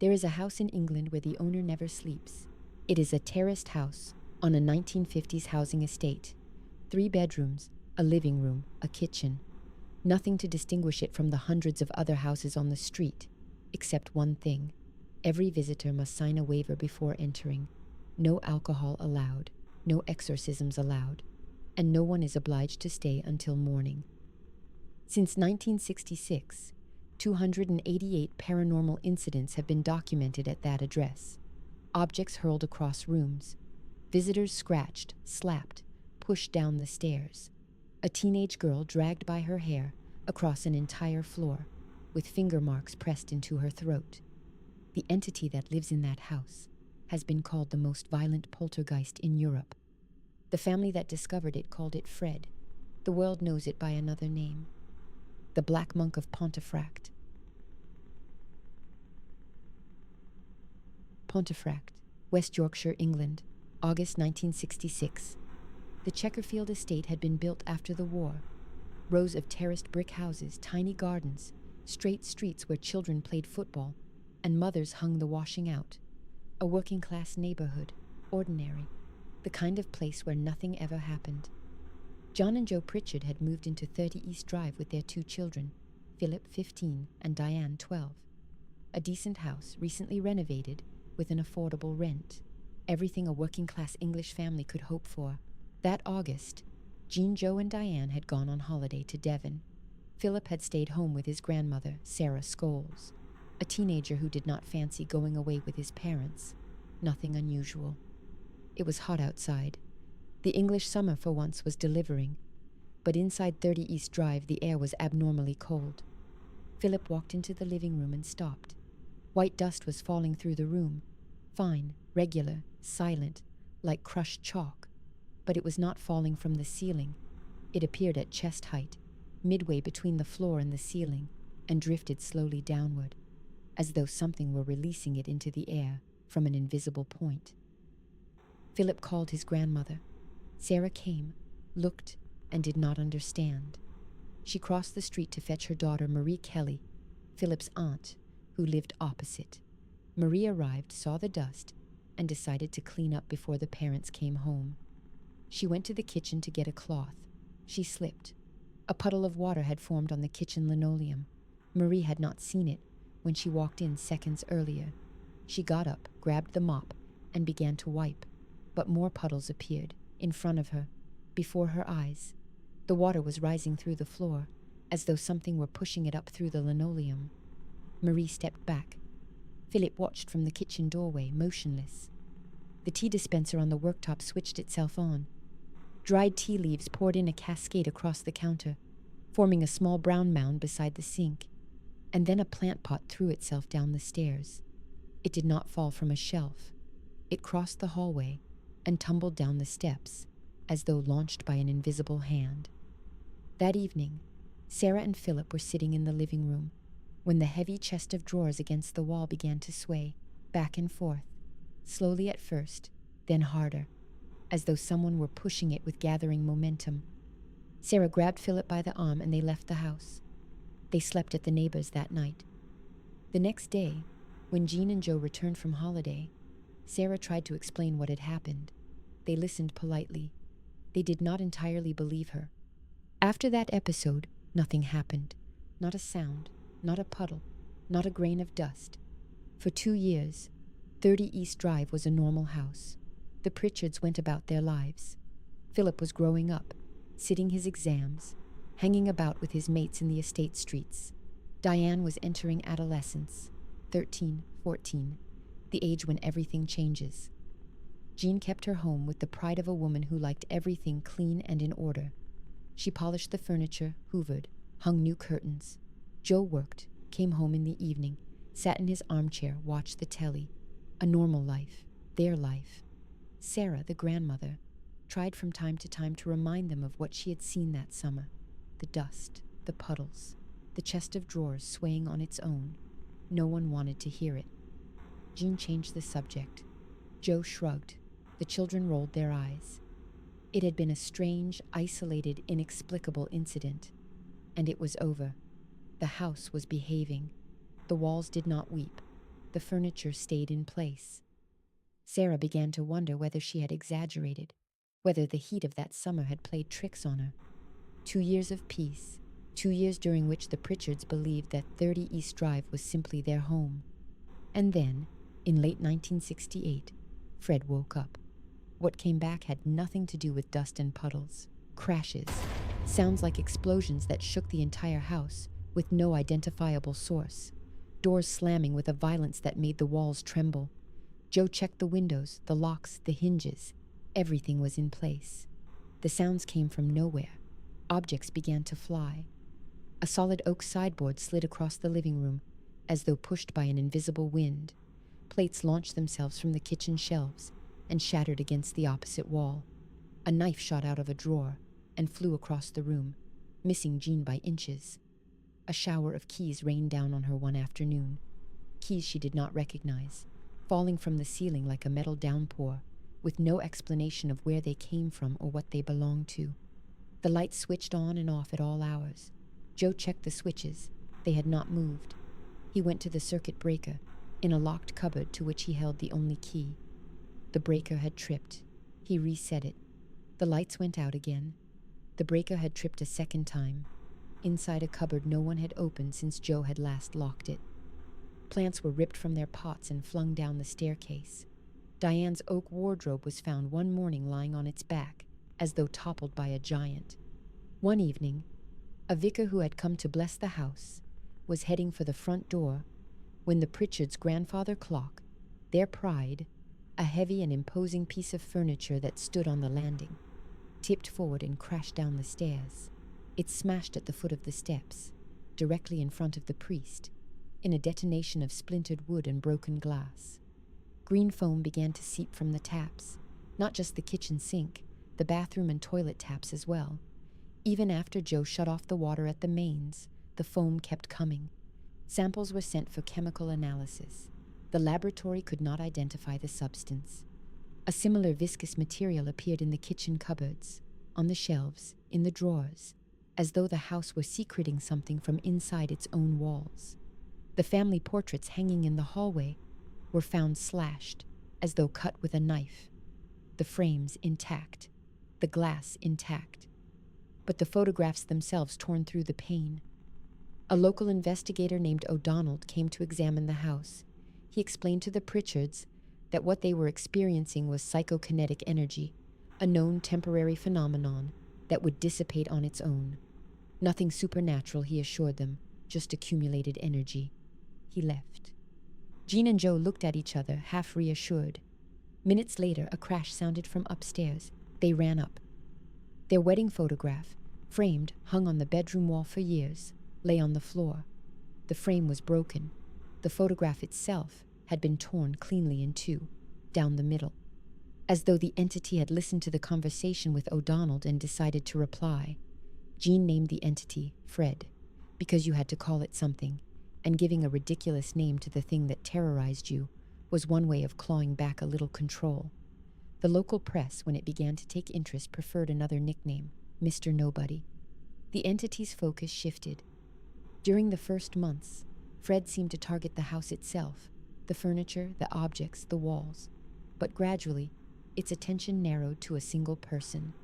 There is a house in England where the owner never sleeps. It is a terraced house on a 1950s housing estate. 3 bedrooms, a living room, a kitchen. Nothing to distinguish it from the hundreds of other houses on the street, except one thing. Every visitor must sign a waiver before entering. No alcohol allowed, no exorcisms allowed, and no one is obliged to stay until morning. Since 1966, 288 paranormal incidents have been documented at that address. Objects hurled across rooms, visitors scratched, slapped, pushed down the stairs. A teenage girl dragged by her hair across an entire floor, with finger marks pressed into her throat. The entity that lives in that house has been called the most violent poltergeist in Europe. The family that discovered it called it Fred. The world knows it by another name. The Black Monk of Pontefract. Pontefract, West Yorkshire, England, August 1966. The Chesterfield estate had been built after the war. Rows of terraced brick houses, tiny gardens, straight streets where children played football, and mothers hung the washing out. A working-class neighborhood, ordinary, the kind of place where nothing ever happened. John and Joe Pritchard had moved into 30 East Drive with their 2 children, Philip, 15, and Diane, 12. A decent house, recently renovated, with an affordable rent. Everything a working-class English family could hope for. That August, Jean, Joe, and Diane had gone on holiday to Devon. Philip had stayed home with his grandmother, Sarah Scholes, a teenager who did not fancy going away with his parents. Nothing unusual. It was hot outside. The English summer, for once, was delivering. But inside 30 East Drive, the air was abnormally cold. Philip walked into the living room and stopped. White dust was falling through the room. Fine, regular, silent, like crushed chalk. But it was not falling from the ceiling. It appeared at chest height, midway between the floor and the ceiling, and drifted slowly downward, as though something were releasing it into the air from an invisible point. Philip called his grandmother. Sarah came, looked, and did not understand. She crossed the street to fetch her daughter, Marie Kelly, Philip's aunt, who lived opposite. Marie arrived, saw the dust, and decided to clean up before the parents came home. She went to the kitchen to get a cloth. She slipped. A puddle of water had formed on the kitchen linoleum. Marie had not seen it when she walked in seconds earlier. She got up, grabbed the mop, and began to wipe. But more puddles appeared, in front of her, before her eyes. The water was rising through the floor, as though something were pushing it up through the linoleum. Marie stepped back. Philip watched from the kitchen doorway, motionless. The tea dispenser on the worktop switched itself on. Dried tea leaves poured in a cascade across the counter, forming a small brown mound beside the sink. And then a plant pot threw itself down the stairs. It did not fall from a shelf. It crossed the hallway and tumbled down the steps, as though launched by an invisible hand. That evening, Sarah and Philip were sitting in the living room, when the heavy chest of drawers against the wall began to sway, back and forth, slowly at first, then harder, as though someone were pushing it with gathering momentum. Sarah grabbed Philip by the arm and they left the house. They slept at the neighbors that night. The next day, when Jean and Joe returned from holiday, Sarah tried to explain what had happened. They listened politely. They did not entirely believe her. After that episode, nothing happened. Not a sound, not a puddle, not a grain of dust. For 2 years, 30 East Drive was a normal house. The Pritchards went about their lives. Philip was growing up, sitting his exams, hanging about with his mates in the estate streets. Diane was entering adolescence, 13, 14, the age when everything changes. Jean kept her home with the pride of a woman who liked everything clean and in order. She polished the furniture, hoovered, hung new curtains. Joe worked, came home in the evening, sat in his armchair, watched the telly. A normal life, their life. Sarah, the grandmother, tried from time to time to remind them of what she had seen that summer. The dust, the puddles, the chest of drawers swaying on its own. No one wanted to hear it. Jean changed the subject. Joe shrugged. The children rolled their eyes. It had been a strange, isolated, inexplicable incident. And it was over. The house was behaving. The walls did not weep. the furniture stayed in place. Sarah began to wonder whether she had exaggerated, whether the heat of that summer had played tricks on her. 2 years of peace, 2 years during which the Pritchards believed that 30 East Drive was simply their home. And then, in late 1968, Fred woke up. What came back had nothing to do with dust and puddles. Crashes, sounds like explosions that shook the entire house, with no identifiable source. Doors slamming with a violence that made the walls tremble. Joe checked the windows, the locks, the hinges. Everything was in place. The sounds came from nowhere. Objects began to fly. A solid oak sideboard slid across the living room, as though pushed by an invisible wind. Plates launched themselves from the kitchen shelves and shattered against the opposite wall. A knife shot out of a drawer and flew across the room, missing Jean by inches. A shower of keys rained down on her one afternoon. Keys she did not recognize, falling from the ceiling like a metal downpour, with no explanation of where they came from or what they belonged to. The lights switched on and off at all hours. Joe checked the switches. They had not moved. He went to the circuit breaker, in a locked cupboard to which he held the only key. The breaker had tripped. He reset it. The lights went out again. The breaker had tripped a second time. Inside a cupboard no one had opened since Joe had last locked it. Plants were ripped from their pots and flung down the staircase. Diane's oak wardrobe was found one morning lying on its back, as though toppled by a giant. One evening, a vicar who had come to bless the house was heading for the front door when the Pritchards' grandfather clock, their pride, a heavy and imposing piece of furniture that stood on the landing, tipped forward and crashed down the stairs. It smashed at the foot of the steps, directly in front of the priest, in a detonation of splintered wood and broken glass. Green foam began to seep from the taps, not just the kitchen sink, the bathroom and toilet taps as well. Even after Joe shut off the water at the mains, the foam kept coming. Samples were sent for chemical analysis. The laboratory could not identify the substance. A similar viscous material appeared in the kitchen cupboards, on the shelves, in the drawers, as though the house were secreting something from inside its own walls. The family portraits hanging in the hallway were found slashed, as though cut with a knife. The frames intact, the glass intact, but the photographs themselves torn through the pane. A local investigator named O'Donnell came to examine the house. He explained to the Pritchards that what they were experiencing was psychokinetic energy, a known temporary phenomenon that would dissipate on its own. Nothing supernatural, he assured them, just accumulated energy. He left. Jean and Joe looked at each other, half reassured. Minutes later, a crash sounded from upstairs. They ran up. Their wedding photograph, framed, hung on the bedroom wall for years, lay on the floor. The frame was broken. The photograph itself had been torn cleanly in two, down the middle. As though the entity had listened to the conversation with O'Donnell and decided to reply. Jean named the entity Fred, because you had to call it something, and giving a ridiculous name to the thing that terrorized you was one way of clawing back a little control. The local press, when it began to take interest, preferred another nickname, Mr. Nobody. The entity's focus shifted. During the first months, Fred seemed to target the house itself, the furniture, the objects, the walls. But gradually, its attention narrowed to a single person.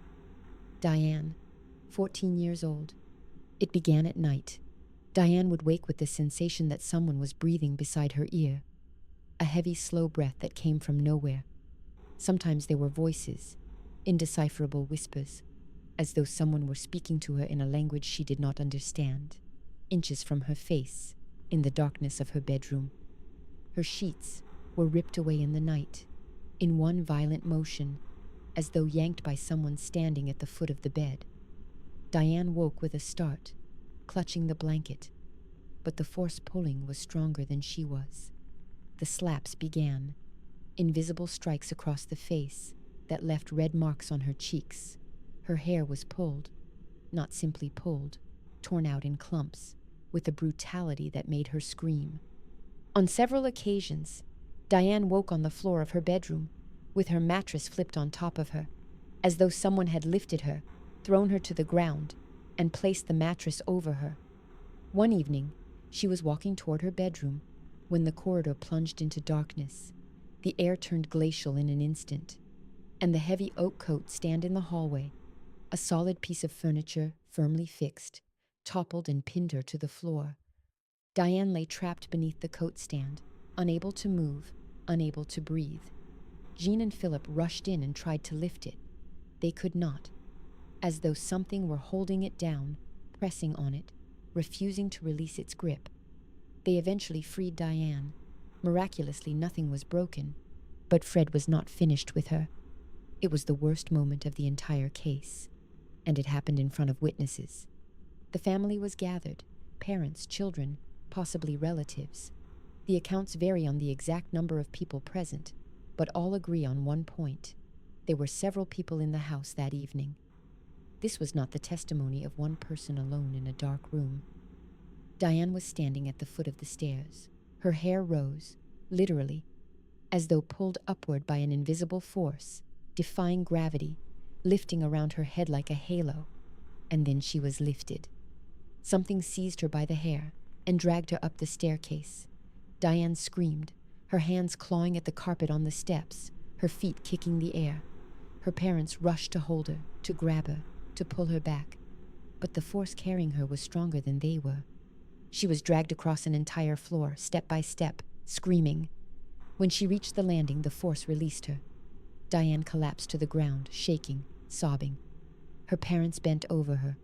Diane, 14 years old. It began at night. Diane would wake with the sensation that someone was breathing beside her ear. A heavy, slow breath that came from nowhere. Sometimes there were voices, indecipherable whispers, as though someone were speaking to her in a language she did not understand. Inches from her face, in the darkness of her bedroom. Her sheets were ripped away in the night, in one violent motion, as though yanked by someone standing at the foot of the bed. Diane woke with a start, clutching the blanket, but the force pulling was stronger than she was. The slaps began, invisible strikes across the face that left red marks on her cheeks. Her hair was pulled, not simply pulled, torn out in clumps, with a brutality that made her scream. On several occasions, Diane woke on the floor of her bedroom, with her mattress flipped on top of her, as though someone had lifted her, thrown her to the ground, and placed the mattress over her. One evening, she was walking toward her bedroom When the corridor plunged into darkness, the air turned glacial in an instant, and the heavy oak coat stand in the hallway, a solid piece of furniture firmly fixed, toppled and pinned her to the floor. Diane lay trapped beneath the coat stand, unable to move, unable to breathe. Jean and Philip rushed in and tried to lift it. They could not, as though something were holding it down, pressing on it, refusing to release its grip. They eventually freed Diane. Miraculously, nothing was broken, but Fred was not finished with her. It was the worst moment of the entire case, and it happened in front of witnesses. The family was gathered, parents, children, possibly relatives. The accounts vary on the exact number of people present, but all agree on one point. There were several people in the house that evening. This was not the testimony of one person alone in a dark room. Diane was standing at the foot of the stairs. Her hair rose, literally, as though pulled upward by an invisible force, defying gravity, lifting around her head like a halo. And then she was lifted. Something seized her by the hair and dragged her up the staircase. Diane screamed, her hands clawing at the carpet on the steps, her feet kicking the air. Her parents rushed to hold her, to grab her, to pull her back. But the force carrying her was stronger than they were. She was dragged across an entire floor, step by step, screaming. When she reached the landing, the force released her. Diane collapsed to the ground, shaking, sobbing. Her parents bent over her.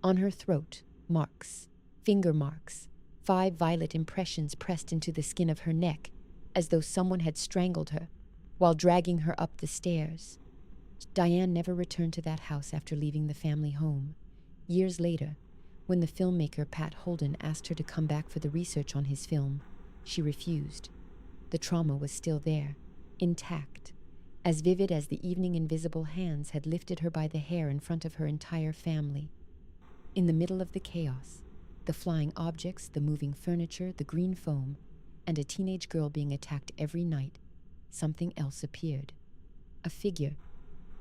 On her throat, marks, finger marks, 5 violet impressions pressed into the skin of her neck, as though someone had strangled her, while dragging her up the stairs. Diane never returned to that house after leaving the family home. Years later, when the filmmaker Pat Holden asked her to come back for the research on his film, she refused. The trauma was still there, intact, as vivid as the evening invisible hands had lifted her by the hair in front of her entire family. In the middle of the chaos, the flying objects, the moving furniture, the green foam, and a teenage girl being attacked every night, something else appeared. A figure.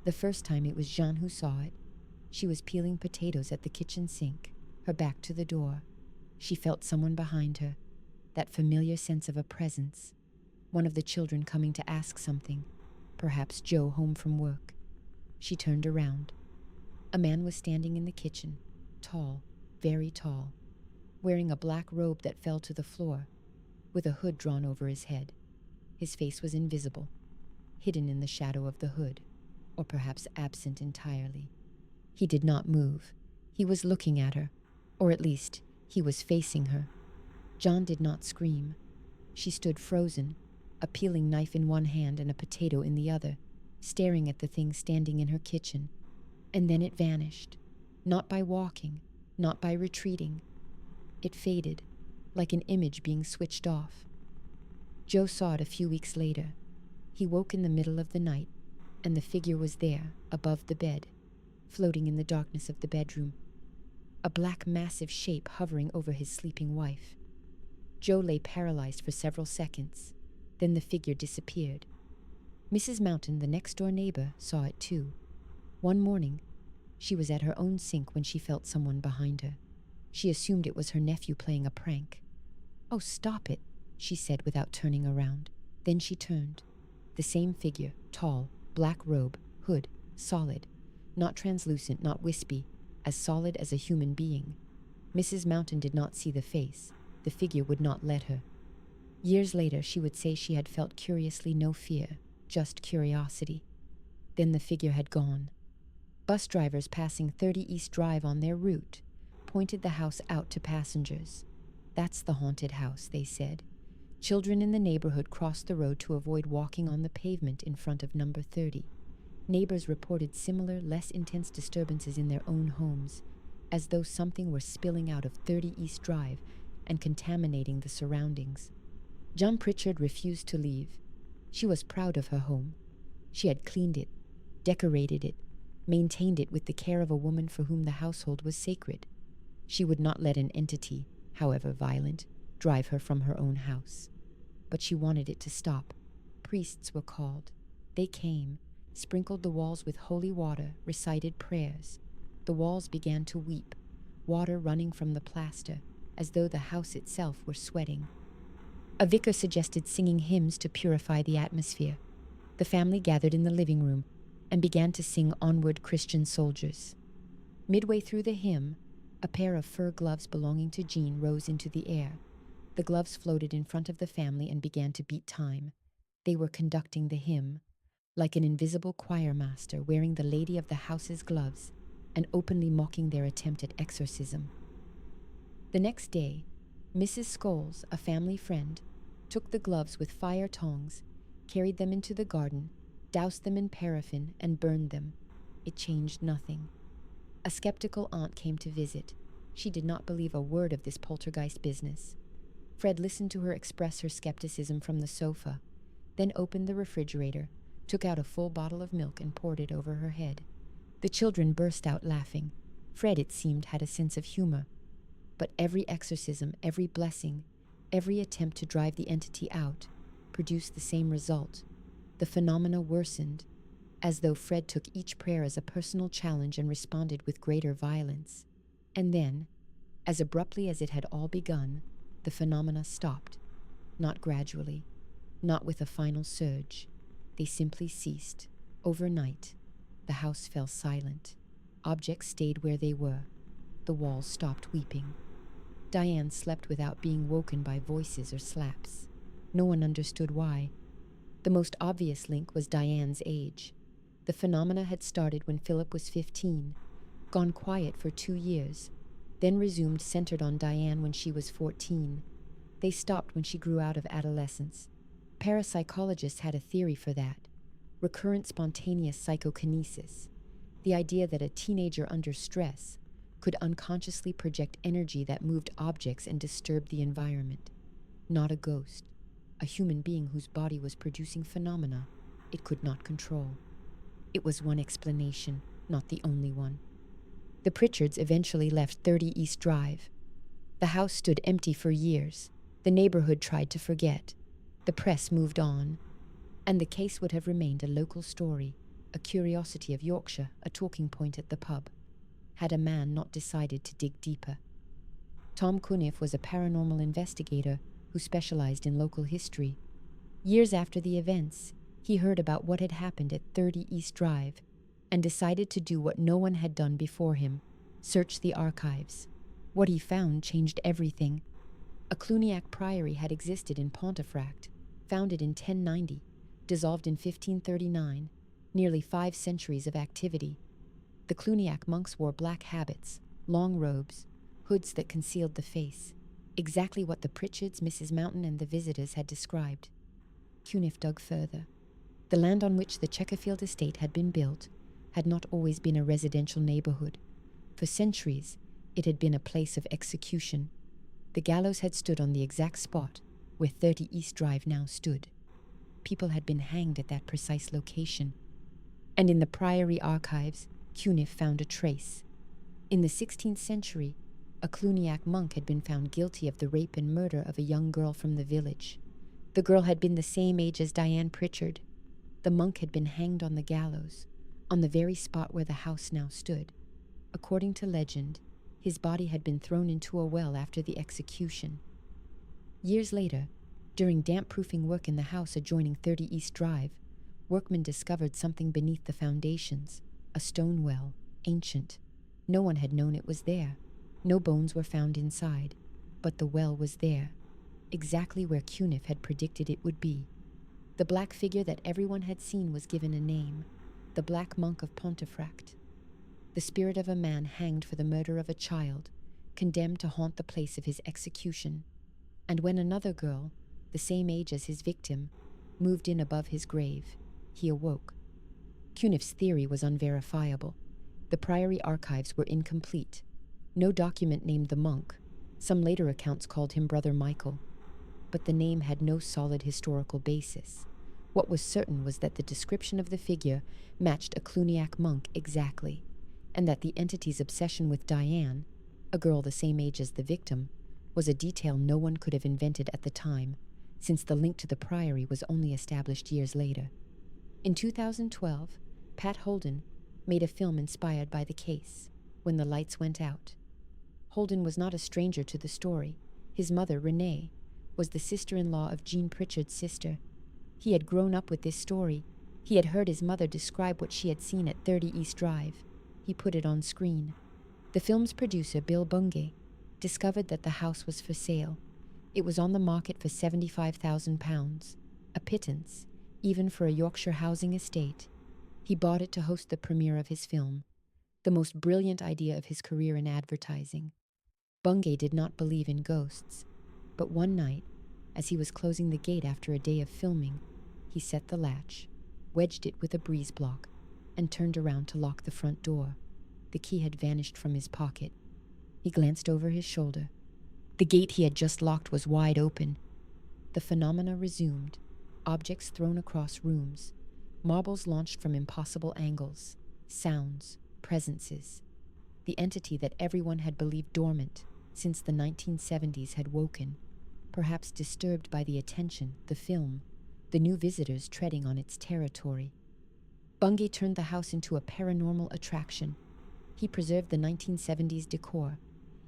The first time it was Jean who saw it. She was peeling potatoes at the kitchen sink, her back to the door. She felt someone behind her, that familiar sense of a presence, one of the children coming to ask something, perhaps Joe home from work. She turned around. A man was standing in the kitchen, tall, very tall, wearing a black robe that fell to the floor, with a hood drawn over his head. His face was invisible, hidden in the shadow of the hood, or perhaps absent entirely. He did not move. He was looking at her, or at least, he was facing her. John did not scream. She stood frozen, a peeling knife in one hand and a potato in the other, staring at the thing standing in her kitchen. And then it vanished, not by walking, not by retreating. It faded, like an image being switched off. Joe saw it a few weeks later. He woke in the middle of the night, and the figure was there, above the bed, floating in the darkness of the bedroom, a black massive shape hovering over his sleeping wife. Joe lay paralyzed for several seconds. Then the figure disappeared. Mrs. Mountain, the next-door neighbor, saw it too. One morning, she was at her own sink when she felt someone behind her. She assumed it was her nephew playing a prank. "Oh, stop it," she said without turning around. Then she turned. The same figure, tall, black robe, hood, solid, not translucent, not wispy, as solid as a human being. Mrs. Mountain did not see the face. The figure would not let her. Years later, she would say she had felt curiously no fear, just curiosity. Then the figure had gone. Bus drivers passing 30 East Drive on their route pointed the house out to passengers. "That's the haunted house," they said. Children in the neighborhood crossed the road to avoid walking on the pavement in front of number 30. Neighbors reported similar, less intense disturbances in their own homes, as though something were spilling out of 30 East Drive and contaminating the surroundings. John Pritchard refused to leave. She was proud of her home. She had cleaned it, decorated it, maintained it with the care of a woman for whom the household was sacred. She would not let an entity, however violent, drive her from her own house. But she wanted it to stop. Priests were called. They came, sprinkled the walls with holy water, recited prayers. The walls began to weep, water running from the plaster, as though the house itself were sweating. A vicar suggested singing hymns to purify the atmosphere. The family gathered in the living room and began to sing Onward, Christian Soldiers. Midway through the hymn, a pair of fur gloves belonging to Jean rose into the air. The gloves floated in front of the family and began to beat time. They were conducting the hymn, like an invisible choir master wearing the lady of the house's gloves and openly mocking their attempt at exorcism. The next day, Mrs. Scholes, a family friend, took the gloves with fire tongs, carried them into the garden, doused them in paraffin, and burned them. It changed nothing. A skeptical aunt came to visit. She did not believe a word of this poltergeist business. Fred listened to her express her skepticism from the sofa, then opened the refrigerator, took out a full bottle of milk and poured it over her head. The children burst out laughing. Fred, it seemed, had a sense of humor. But every exorcism, every blessing, every attempt to drive the entity out produced the same result. The phenomena worsened, as though Fred took each prayer as a personal challenge and responded with greater violence. And then, as abruptly as it had all begun, the phenomena stopped. Not gradually, not with a final surge. They simply ceased. Overnight, the house fell silent. Objects stayed where they were. The walls stopped weeping. Diane slept without being woken by voices or slaps. No one understood why. The most obvious link was Diane's age. The phenomena had started when Philip was 15, gone quiet for 2 years, then resumed centered on Diane when she was 14. They stopped when she grew out of adolescence. Parapsychologists had a theory for that: recurrent spontaneous psychokinesis, the idea that a teenager under stress could unconsciously project energy that moved objects and disturbed the environment. Not a ghost, a human being whose body was producing phenomena it could not control. It was one explanation, not the only one. The Pritchards eventually left 30 East Drive. The house stood empty for years. The neighborhood tried to forget. The press moved on, and the case would have remained a local story, a curiosity of Yorkshire, a talking point at the pub, had a man not decided to dig deeper. Tom Cuniff was a paranormal investigator who specialized in local history. Years after the events, he heard about what had happened at 30 East Drive and decided to do what no one had done before him: search the archives. What he found changed everything. A Cluniac priory had existed in Pontefract, founded in 1090, dissolved in 1539, nearly 5 centuries of activity. The Cluniac monks wore black habits, long robes, hoods that concealed the face, exactly what the Pritchards, Mrs. Mountain, and the visitors had described. Cuniff dug further. The land on which the Chequerfield estate had been built had not always been a residential neighborhood. For centuries, it had been a place of execution. The gallows had stood on the exact spot where 30 East Drive now stood. People had been hanged at that precise location. And in the priory archives, Cuniff found a trace. In the 16th century, a Cluniac monk had been found guilty of the rape and murder of a young girl from the village. The girl had been the same age as Diane Pritchard. The monk had been hanged on the gallows, on the very spot where the house now stood. According to legend, his body had been thrown into a well after the execution. Years later, during damp-proofing work in the house adjoining 30 East Drive, workmen discovered something beneath the foundations, a stone well, ancient. No one had known it was there. No bones were found inside, but the well was there, exactly where Cuniff had predicted it would be. The black figure that everyone had seen was given a name: the Black Monk of Pontefract. The spirit of a man hanged for the murder of a child, condemned to haunt the place of his execution. And when another girl, the same age as his victim, moved in above his grave, he awoke. Cuniff's theory was unverifiable. The priory archives were incomplete. No document named the monk. Some later accounts called him Brother Michael. But the name had no solid historical basis. What was certain was that the description of the figure matched a Cluniac monk exactly, and that the entity's obsession with Diane, a girl the same age as the victim, was a detail no one could have invented at the time, since the link to the priory was only established years later. In 2012, Pat Holden made a film inspired by the case, When the Lights Went Out. Holden was not a stranger to the story. His mother, Renee, was the sister-in-law of Jean Pritchard's sister. He had grown up with this story. He had heard his mother describe what she had seen at 30 East Drive. He put it on screen. The film's producer, Bill Bungay, discovered that the house was for sale. It was on the market for £75,000, a pittance, even for a Yorkshire housing estate. He bought it to host the premiere of his film, the most brilliant idea of his career in advertising. Bungay did not believe in ghosts, but one night, as he was closing the gate after a day of filming, he set the latch, wedged it with a breeze block, and turned around to lock the front door. The key had vanished from his pocket. He glanced over his shoulder. The gate he had just locked was wide open. The phenomena resumed, objects thrown across rooms, marbles launched from impossible angles, sounds, presences. The entity that everyone had believed dormant since the 1970s had woken, perhaps disturbed by the attention, the film, the new visitors treading on its territory. Bungay turned the house into a paranormal attraction. He preserved the 1970s decor.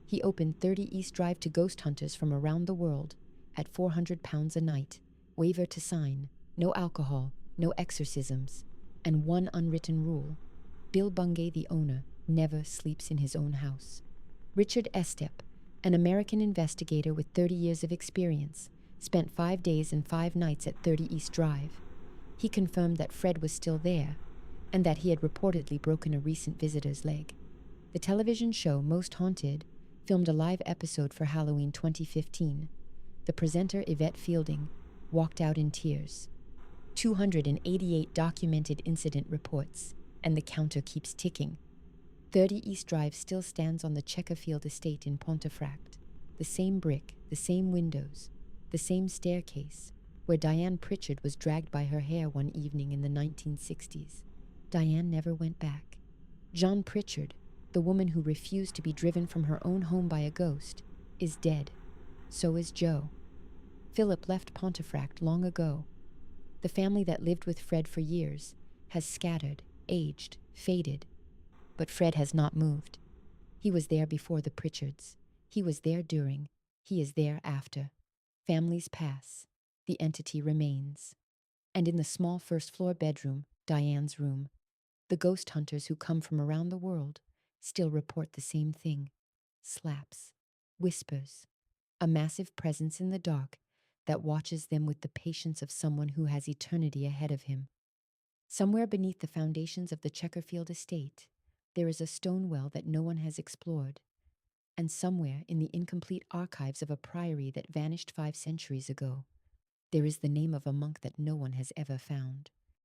He opened 30 East Drive to ghost hunters from around the world at £400 a night, waiver to sign, no alcohol, no exorcisms, and one unwritten rule: Bill Bungay, the owner, never sleeps in his own house. Richard Estep, an American investigator with 30 years of experience, spent 5 days and 5 nights at 30 East Drive. He confirmed that Fred was still there, and that he had reportedly broken a recent visitor's leg. The television show Most Haunted filmed a live episode for Halloween 2015. The presenter, Yvette Fielding, walked out in tears. 288 documented incident reports, and the counter keeps ticking. 30 East Drive still stands on the Chequerfield estate in Pontefract. The same brick, the same windows, the same staircase, where Diane Pritchard was dragged by her hair one evening in the 1960s. Diane never went back. John Pritchard, the woman who refused to be driven from her own home by a ghost, is dead. So is Joe. Philip left Pontefract long ago. The family that lived with Fred for years has scattered, aged, faded. But Fred has not moved. He was there before the Pritchards. He was there during. He is there after. Families pass. The entity remains. And in the small first-floor bedroom, Diane's room, the ghost hunters who come from around the world still report the same thing. Slaps. Whispers. A massive presence in the dark that watches them with the patience of someone who has eternity ahead of him. Somewhere beneath the foundations of the Chequerfield estate, there is a stone well that no one has explored, and somewhere in the incomplete archives of a priory that vanished 5 centuries ago, there is the name of a monk that no one has ever found.